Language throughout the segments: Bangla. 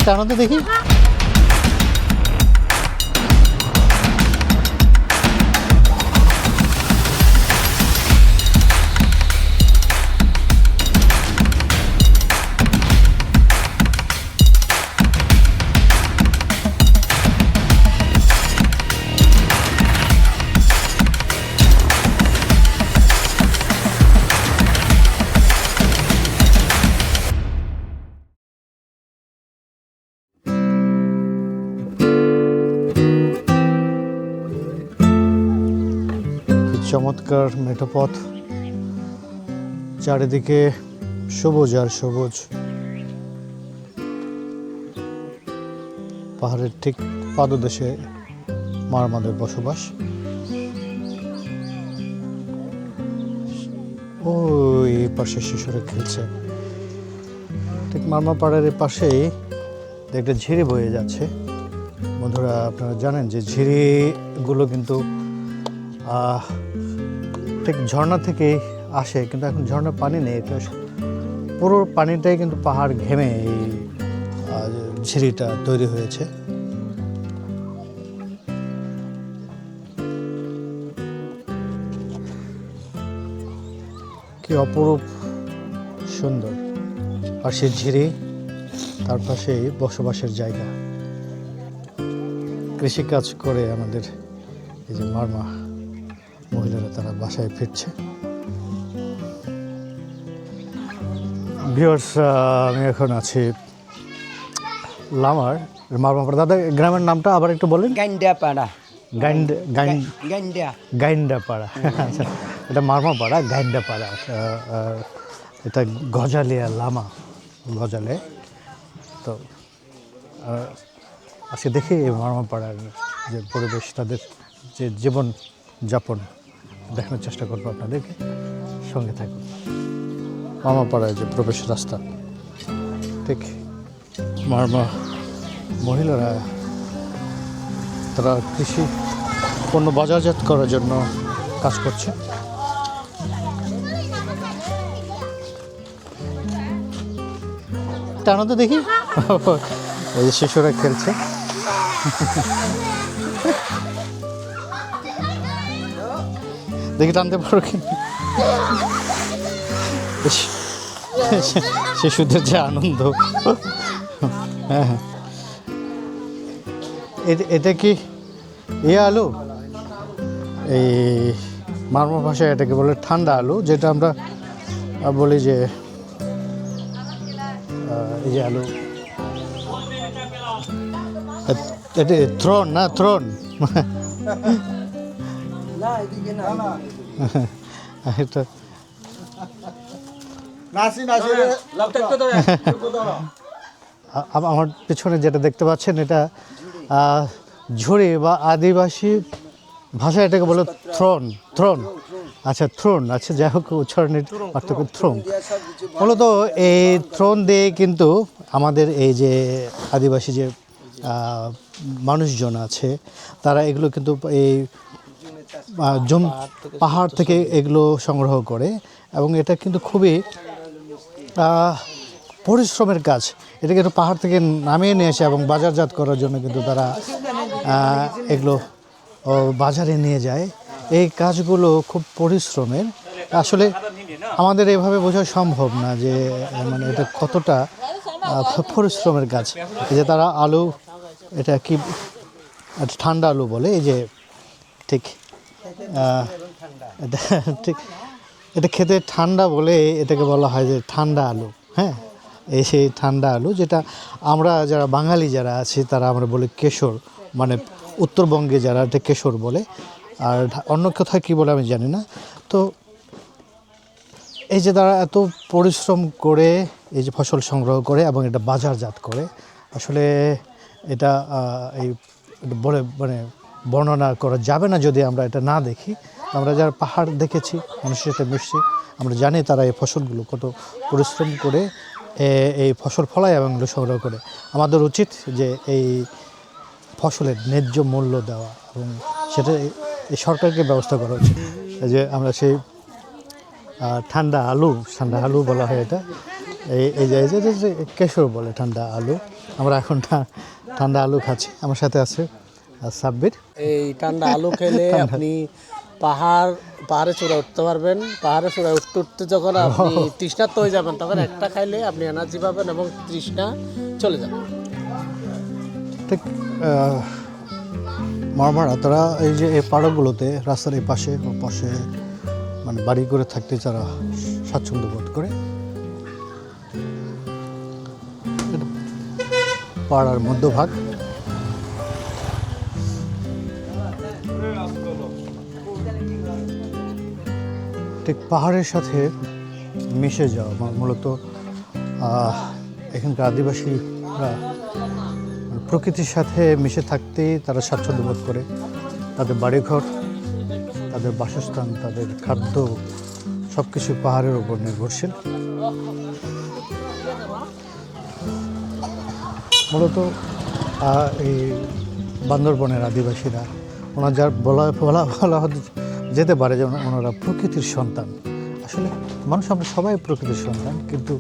টানো তো দেখি। চমৎকার মেঠোপথ, চারিদিকে সবুজ আর সবুজ। পাহাড়ের ঠিক পাদদেশে মারমাদের বসবাস। ওই পাশে শিশুরা খেলছে। ঠিক মারমা পাড়ার পাশেই একটা ঝিরি বয়ে যাচ্ছে। বন্ধুরা, আপনারা জানেন যে ঝিরিগুলো কিন্তু ঠিক ঝর্ণা থেকে আসে, কিন্তু এখন ঝর্ণার পানি নেই। এটা পুরো পানিটাই কিন্তু পাহাড় ঘেমে এই ঝিরিটা তৈরি হয়েছে। কি অপরূপ সুন্দর। আর সেই ঝিরি, তার পাশেই বসবাসের জায়গা। কৃষিকাজ করে আমাদের এই যে মারমা মহিলারা, তারা বাসায় ফিরছে। ভিউয়ার্স, আমি এখন আছি লামার মারমাপাড়া। দাদা, গ্রামের নামটা আবার একটু বলেন। গাইন্ডাপাড়া। গাইন্ডাপাড়া। আচ্ছা, এটা মারমাপাড়া, গাইন্ডাপাড়া। এটা গজালিয়া লামা, গজালে। তো আজকে দেখি এই মারমাপাড়ার যে পরিবেশ, তাদের যে জীবন যাপন দেখানোর চেষ্টা করবো আপনাদেরকে। সঙ্গে থাকুন। মারমাপাড়ায় যে প্রবেশ রাস্তা, ঠিক মারমা মহিলারা তারা কৃষি পণ্য বাজারজাত করার জন্য কাজ করছে। টানো তো দেখি। এই যে শিশুরা খেলছে। দেখি টানতে পারো কি। শিশুদের যে আনন্দ। হ্যাঁ হ্যাঁ, এটা কি আলু? এই মারমা ভাষায় এটাকে বলে ঠান্ডা আলু, যেটা আমরা বলি যে এই যে আলু। এটা থ্রোন না? থ্রোন। এটা আমার পেছনে যেটা দেখতে পাচ্ছেন, এটা ঝুড়ি বা আদিবাসী ভাষায় এটাকে বলে থ্রোন। থ্রোন, আচ্ছা থ্রোন। আচ্ছা, যাই হোক, উচ্চারণের পার্থক্য। থ্রোন মূলত এই থ্রোন দিয়ে কিন্তু আমাদের এই যে আদিবাসী যে মানুষজন আছে, তারা এগুলো কিন্তু এই পাহাড় থেকে এগুলো সংগ্রহ করে। এবং এটা কিন্তু খুবই পরিশ্রমের কাজ। এটাকে একটু পাহাড় থেকে নামিয়ে নিয়ে এসে এবং বাজারজাত করার জন্য কিন্তু তারা এগুলো বাজারে নিয়ে যায়। এই কাজগুলো খুব পরিশ্রমের। আসলে আমাদের এভাবে বোঝা সম্ভব না যে মানে এটা কতটা পরিশ্রমের কাজ। এই যে তারা আলু, এটা কি ঠান্ডা আলু বলে। এই যে ঠিক এটা ঠিক, এটা খেতে ঠান্ডা বলে এটাকে বলা হয় যে ঠান্ডা আলু। হ্যাঁ, এই সেই ঠান্ডা আলু, যেটা আমরা যারা বাঙালি যারা আছি তারা আমরা বলি কেশর। মানে উত্তরবঙ্গে যারা এটা কেশর বলে, আর অন্য কোথায় কী বলে আমি জানি না। তো এই যে তারা এত পরিশ্রম করে এই যে ফসল সংগ্রহ করে এবং এটা বাজারজাত করে, আসলে এটা এই বলে মানে বর্ণনা করা যাবে না যদি আমরা এটা না দেখি। আমরা যারা পাহাড় দেখেছি, মানুষের সাথে মিশছি, আমরা জানি তারা এই ফসলগুলো কত পরিশ্রম করে এই ফসল ফলায় এবং এগুলো সংগ্রহ করে। আমাদের উচিত যে এই ফসলের ন্যায্য মূল্য দেওয়া, এবং সেটা এই সরকারকে ব্যবস্থা করা উচিত। যে আমরা সেই ঠান্ডা আলু বলা হয় এটা, এই যে কেশর বলে ঠান্ডা আলু। আমরা এখন ঠান্ডা আলু খাচ্ছি। আমার সাথে আছে সাব্বির। এই ঠান্ডা আলু খেলে আপনি পাহাড়ে চূড়ায় উঠতে পারবেন। পাহাড়ে চূড়ায় উঠতে উঠতে যখন আপনি তৃষ্ণার্ত হয়ে যাবেন, তখন একটা খাইলে আপনি এনার্জি পাবেন এবং তৃষ্ণা চলে যাবে। ঠিক মারমারা তারা এই যে এই পাড়াগুলোতে রাস্তার এই পাশে ও পাশে মানে বাড়ি করে থাকতে যারা স্বাচ্ছন্দ্য বোধ করে, এটা পাড়ার মধ্যভাগ। ঠিক পাহাড়ের সাথে মিশে যাওয়া মূলত এখানকার আদিবাসীরা প্রকৃতির সাথে মিশে থাকতেই তারা স্বাচ্ছন্দ্য বোধ করে। তাদের বাড়িঘর, তাদের বাসস্থান, তাদের খাদ্য সব কিছু পাহাড়ের উপর নির্ভরশীল। মূলত এই বান্দরবনের আদিবাসীরা ওনার যার বলা যেতে পারে যে ওনারা প্রকৃতির সন্তান। আসলে মানুষ আমরা সবাই প্রকৃতির সন্তান, কিন্তু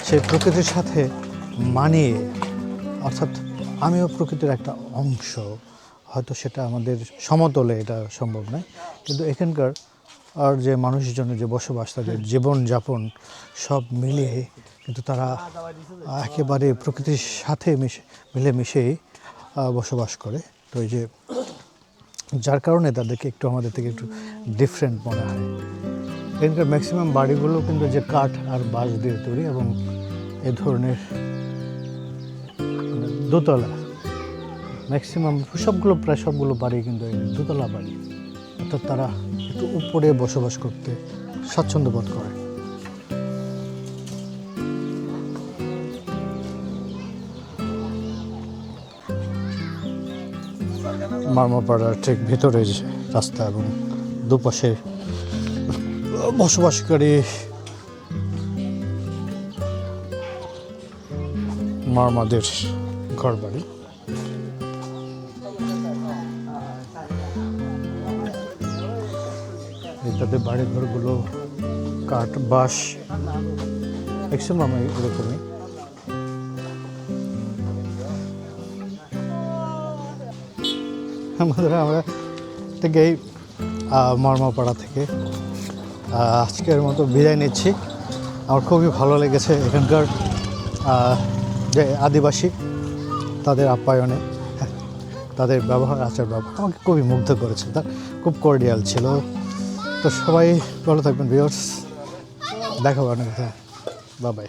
সেই প্রকৃতির সাথে মানিয়ে, অর্থাৎ আমিও প্রকৃতির একটা অংশ। হয়তো সেটা আমাদের সমতলে এটা সম্ভব নয়, কিন্তু এখানকার আর যে মানুষজনের যে বসবাস, তাদের জীবনযাপন সব মিলিয়ে কিন্তু তারা একেবারে প্রকৃতির সাথে মিলেমিশেই বসবাস করে। তো এই যে যার কারণে তাদেরকে একটু আমাদের থেকে একটু ডিফারেন্ট মনে হয়। এখানকার ম্যাক্সিমাম বাড়িগুলো কিন্তু যে কাঠ আর বাঁশ দিয়ে তৈরি এবং এ ধরনের দোতলা। ম্যাক্সিমাম প্রায় সবগুলো বাড়ি কিন্তু দোতলা বাড়ি, অর্থাৎ তারা একটু উপরে বসবাস করতে স্বাচ্ছন্দ্য বোধ করে। মারমাপাড়ার ঠিক ভেতরে যে রাস্তা এবং দুপাশে বসবাসকারী মারমাদের ঘর বাড়ি। তাদের বাড়ি ঘরগুলো কাঠ বাঁশ ম্যাক্সিমাম এরকমই। আমরা থেকে এই মারমাপাড়া থেকে আজকের মতো বিদায় নিচ্ছি। আমার খুবই ভালো লেগেছে এখানকার যে আদিবাসী, তাদের আপ্যায়নে, তাদের ব্যবহার, আচার ব্যবহার আমাকে খুবই মুগ্ধ করেছে। তার খুব কর্ডিয়াল ছিল। তো সবাই ভালো থাকবেন ভিউয়ার্স, দেখা হবে অনেক। Bye bye.